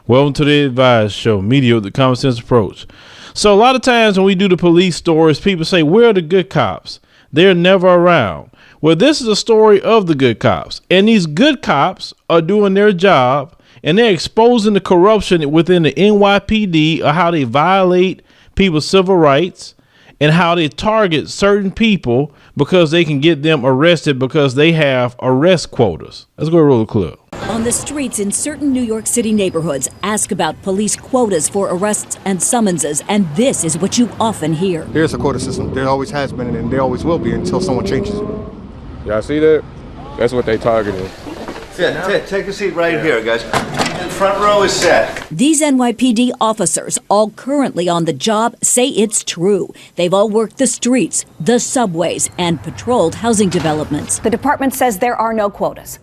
Welcome to the Advice Show, media with the common sense approach. So a lot of times when we do the police stories, people say, where are the good cops? They're never around. Well, this is a story of the good cops. And these good cops are doing their job, and they're exposing the corruption within the NYPD, or how they violate people's civil rights and how they target certain people because they can get them arrested because they have arrest quotas. Let's go roll the clip. On the streets in certain New York City neighborhoods, ask about police quotas for arrests and summonses, and this is what you often hear. There's a quota system. There always has been, and there always will be until someone changes it. Y'all see that? That's what they targeted. Yeah, take a seat right here, guys. The front row is set. These NYPD officers, all currently on the job, say it's true. They've all worked the streets, the subways, and patrolled housing developments. The department says there are no quotas.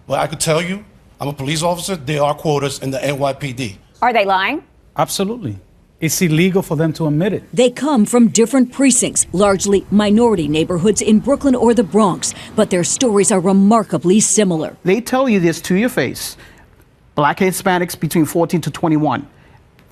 Well, I could tell you, I'm a police officer, there are quotas in the NYPD. Are they lying? Absolutely. It's illegal for them to admit it. They come from different precincts, largely minority neighborhoods in Brooklyn or the Bronx, but their stories are remarkably similar. They tell you this to your face. Black Hispanics between 14 to 21.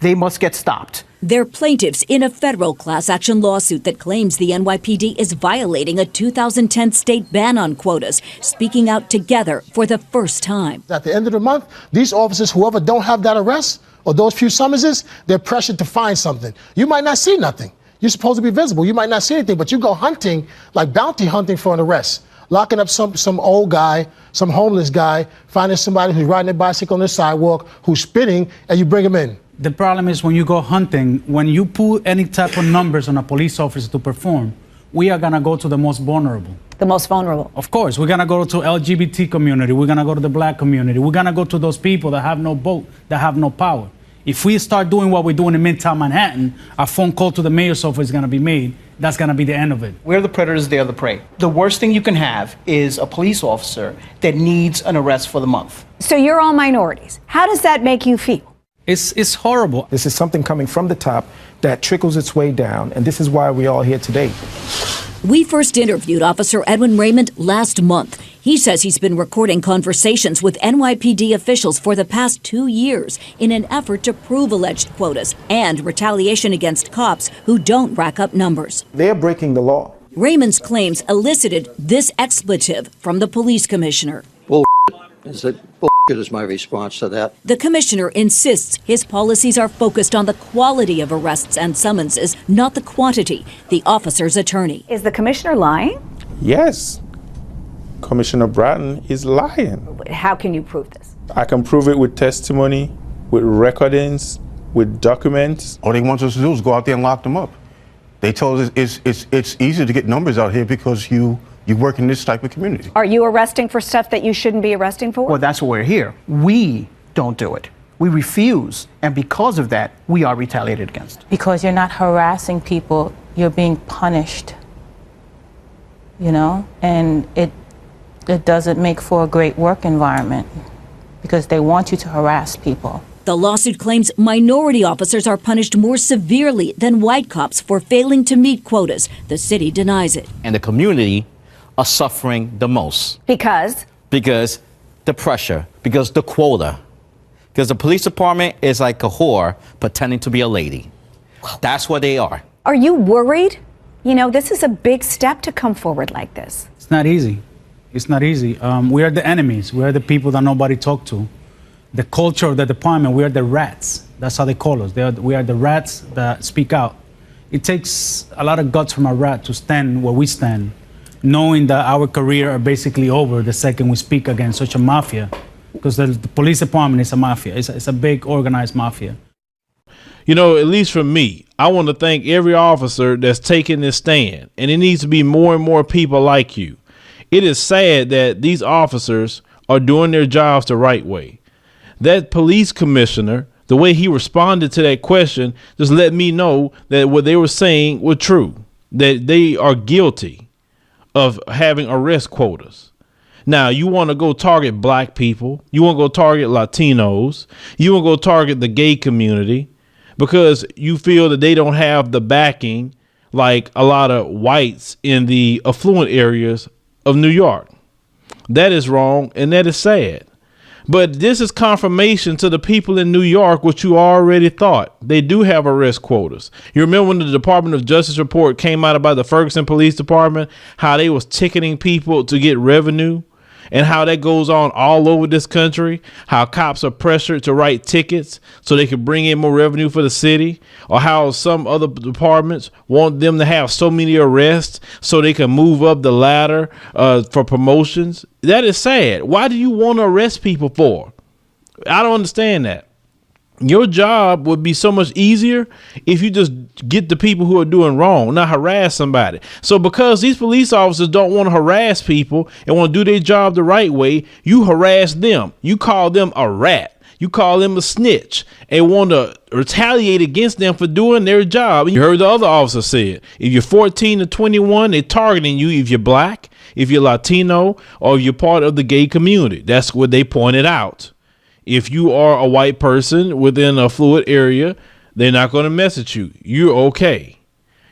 They must get stopped. They're plaintiffs in a federal class action lawsuit that claims the NYPD is violating a 2010 state ban on quotas, speaking out together for the first time. At the end of the month, these officers, whoever don't have that arrest or those few summonses, they're pressured to find something. You might not see nothing. You're supposed to be visible. You might not see anything, but you go hunting, like bounty hunting for an arrest. Locking up some old guy, some homeless guy, finding somebody who's riding their bicycle on the sidewalk, who's spitting, and you bring him in. The problem is when you go hunting, when you put any type of numbers on a police officer to perform, we are going to go to the most vulnerable. The most vulnerable? Of course. We're going to go to LGBT community. We're going to go to the black community. We're going to go to those people that have no vote, that have no power. If we start doing what we're doing in Midtown Manhattan, a phone call to the mayor's office is going to be made. That's going to be the end of it. We're the predators, they're the prey. The worst thing you can have is a police officer that needs an arrest for the month. So you're all minorities. How does that make you feel? It's horrible. This is something coming from the top that trickles its way down, and this is why we're all here today. We first interviewed Officer Edwin Raymond last month. He says he's been recording conversations with NYPD officials for the past 2 years in an effort to prove alleged quotas and retaliation against cops who don't rack up numbers. They're breaking the law. Raymond's claims elicited this expletive from the police commissioner. Bullshit is my response to that. The commissioner insists his policies are focused on the quality of arrests and summonses, not the quantity. The officer's attorney. Is the commissioner lying? Yes. Commissioner Bratton is lying. How can you prove this? I can prove it with testimony, with recordings, with documents. All they want us to do is go out there and lock them up. They told us it's easy to get numbers out here because you work in this type of community. Are you arresting for stuff that you shouldn't be arresting for? Well, that's why we're here. We don't do it. We refuse, and because of that, we are retaliated against. Because you're not harassing people, you're being punished, you know? And it doesn't make for a great work environment because they want you to harass people. The lawsuit claims minority officers are punished more severely than white cops for failing to meet quotas. The city denies it. And the community are suffering the most. Because? Because the pressure, because the quota. Because the police department is like a whore pretending to be a lady. That's what they are. Are you worried? You know, this is a big step to come forward like this. It's not easy. It's not easy. We are the enemies. We are the people that nobody talk to. The culture of the department, we are the rats. That's how they call us. We are the rats that speak out. It takes a lot of guts from a rat to stand where we stand, knowing that our career are basically over the second we speak against such a mafia. Because the police department is a mafia. It's a big organized mafia. You know, at least for me, I want to thank every officer that's taking this stand. And it needs to be more and more people like you. It is sad that these officers are doing their jobs the right way. That police commissioner, the way he responded to that question, just let me know that what they were saying was true, that they are guilty of having arrest quotas. Now, you want to go target black people. You want to go target Latinos. You want to go target the gay community because you feel that they don't have the backing like a lot of whites in the affluent areas of New York. That is wrong, and that is sad. But this is confirmation to the people in New York, what you already thought. They do have arrest quotas. You remember when the Department of Justice report came out about the Ferguson Police Department, how they was ticketing people to get revenue, and how that goes on all over this country, how cops are pressured to write tickets so they can bring in more revenue for the city, or how some other departments want them to have so many arrests so they can move up the ladder for promotions. That is sad. Why do you want to arrest people for? I don't understand that. Your job would be so much easier if you just get the people who are doing wrong, not harass somebody. So because these police officers don't want to harass people and want to do their job the right way, you harass them. You call them a rat. You call them a snitch and want to retaliate against them for doing their job. You heard the other officer said, if you're 14 to 21, they're targeting you if you're black, if you're Latino, or if you're part of the gay community. That's what they pointed out. If you are a white person within a fluid area, they're not going to mess with you. You're okay.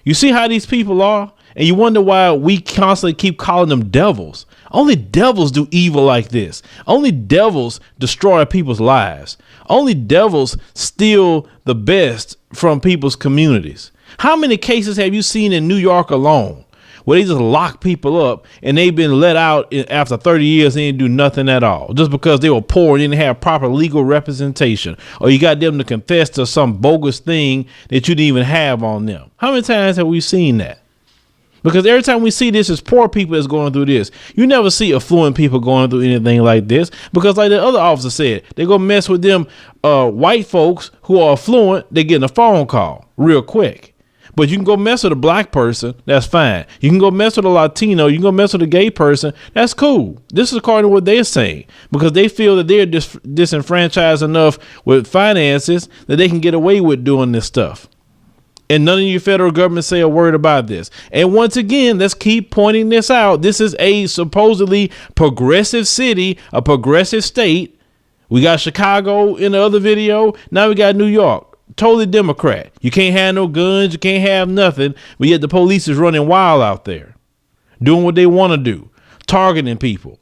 You see how these people are? And you wonder why we constantly keep calling them devils. Only devils do evil like this. Only devils destroy people's lives. Only devils steal the best from people's communities. How many cases have you seen in New York alone where they just lock people up and they've been let out after 30 years and didn't do nothing at all just because they were poor and didn't have proper legal representation, or you got them to confess to some bogus thing that you didn't even have on them? How many times have we seen that? Because every time we see this, it's poor people that's going through this. You never see affluent people going through anything like this, because like the other officer said, they go mess with them white folks who are affluent. They're getting a phone call real quick. But you can go mess with a black person, that's fine. You can go mess with a Latino, you can go mess with a gay person, that's cool. This is according to what they're saying, because they feel that they're disenfranchised enough with finances that they can get away with doing this stuff. And none of your federal government say a word about this. And once again, let's keep pointing this out. This is a supposedly progressive city, a progressive state. We got Chicago in the other video. Now we got New York. Totally Democrat. You can't have no guns. You can't have nothing. But yet the police is running wild out there, doing what they want to do, targeting people.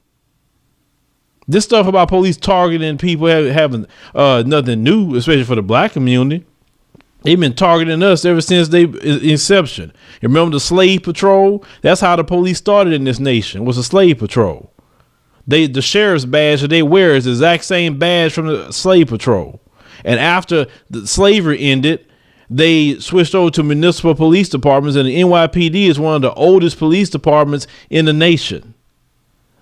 This stuff about police targeting people having nothing new, especially for the black community. They've been targeting us ever since they inception. You remember the slave patrol? That's how the police started in this nation, was a slave patrol. The sheriff's badge that they wear is the exact same badge from the slave patrol. And after the slavery ended, they switched over to municipal police departments, and the NYPD is one of the oldest police departments in the nation.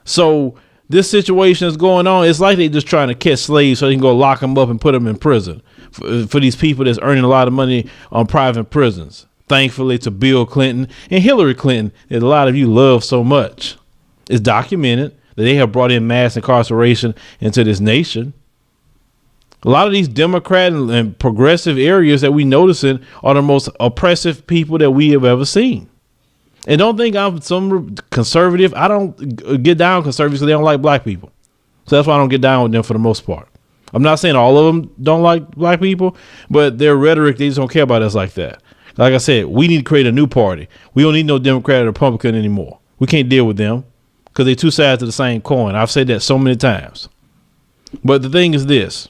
So this situation is going on. It's like they just trying to catch slaves so they can go lock them up and put them in prison for these people that's earning a lot of money on private prisons. Thankfully to Bill Clinton and Hillary Clinton, that a lot of you love so much. It's documented that they have brought in mass incarceration into this nation. A lot of these Democrat and progressive areas that we noticing are the most oppressive people that we have ever seen. And don't think I'm some conservative. I don't get down with conservatives because they don't like black people. So that's why I don't get down with them for the most part. I'm not saying all of them don't like black people, but their rhetoric, they just don't care about us like that. Like I said, we need to create a new party. We don't need no Democrat or Republican anymore. We can't deal with them because they're two sides of the same coin. I've said that so many times. But the thing is this.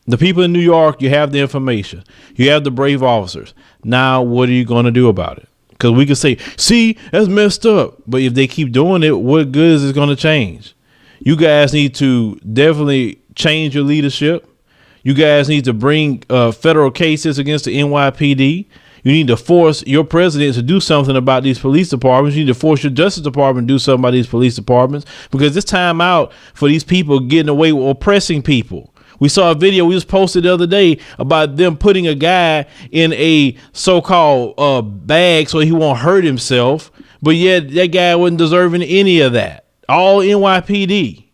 The people in New York, you have the information. You have the brave officers. Now, what are you going to do about it? Because we can say, see, that's messed up. But if they keep doing it, what good is it going to change? You guys need to definitely change your leadership. You guys need to bring federal cases against the NYPD. You need to force your president to do something about these police departments. You need to force your Justice Department to do something about these police departments, because it's time out for these people getting away with oppressing people. We saw a video we just posted the other day about them putting a guy in a so-called bag so he won't hurt himself, but yet that guy wasn't deserving any of that. All NYPD.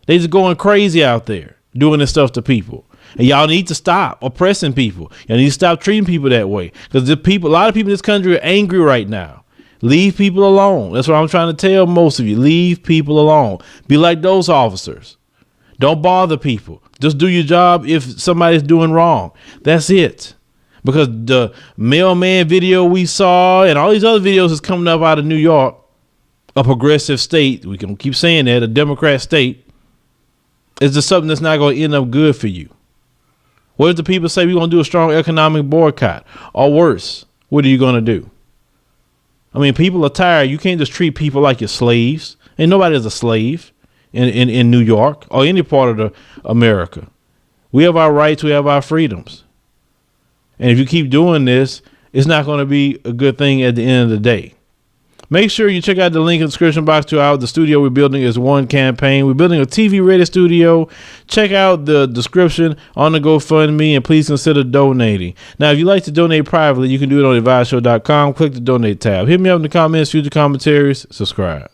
They just going crazy out there doing this stuff to people. And y'all need to stop oppressing people. Y'all need to stop treating people that way, because a lot of people in this country are angry right now. Leave people alone. That's what I'm trying to tell most of you. Leave people alone. Be like those officers. Don't bother people. Just do your job if somebody's doing wrong. That's it. Because the mailman video we saw and all these other videos is coming up out of New York, a progressive state. We can keep saying that, a Democrat state. is just something that's not going to end up good for you. What if the people say we're going to do a strong economic boycott? Or worse, what are you going to do? I mean, people are tired. You can't just treat people like you're slaves. Ain't nobody is a slave in New York or any part of America. We have our rights. We have our freedoms. And if you keep doing this, it's not going to be a good thing at the end of the day. Make sure you check out the link in the description box to the studio we're building is one campaign. We're building a TV ready studio. Check out the description on the GoFundMe and please consider donating. Now, if you'd like to donate privately, you can do it on adviseshow.com. Click the donate tab. Hit me up in the comments, future commentaries, subscribe.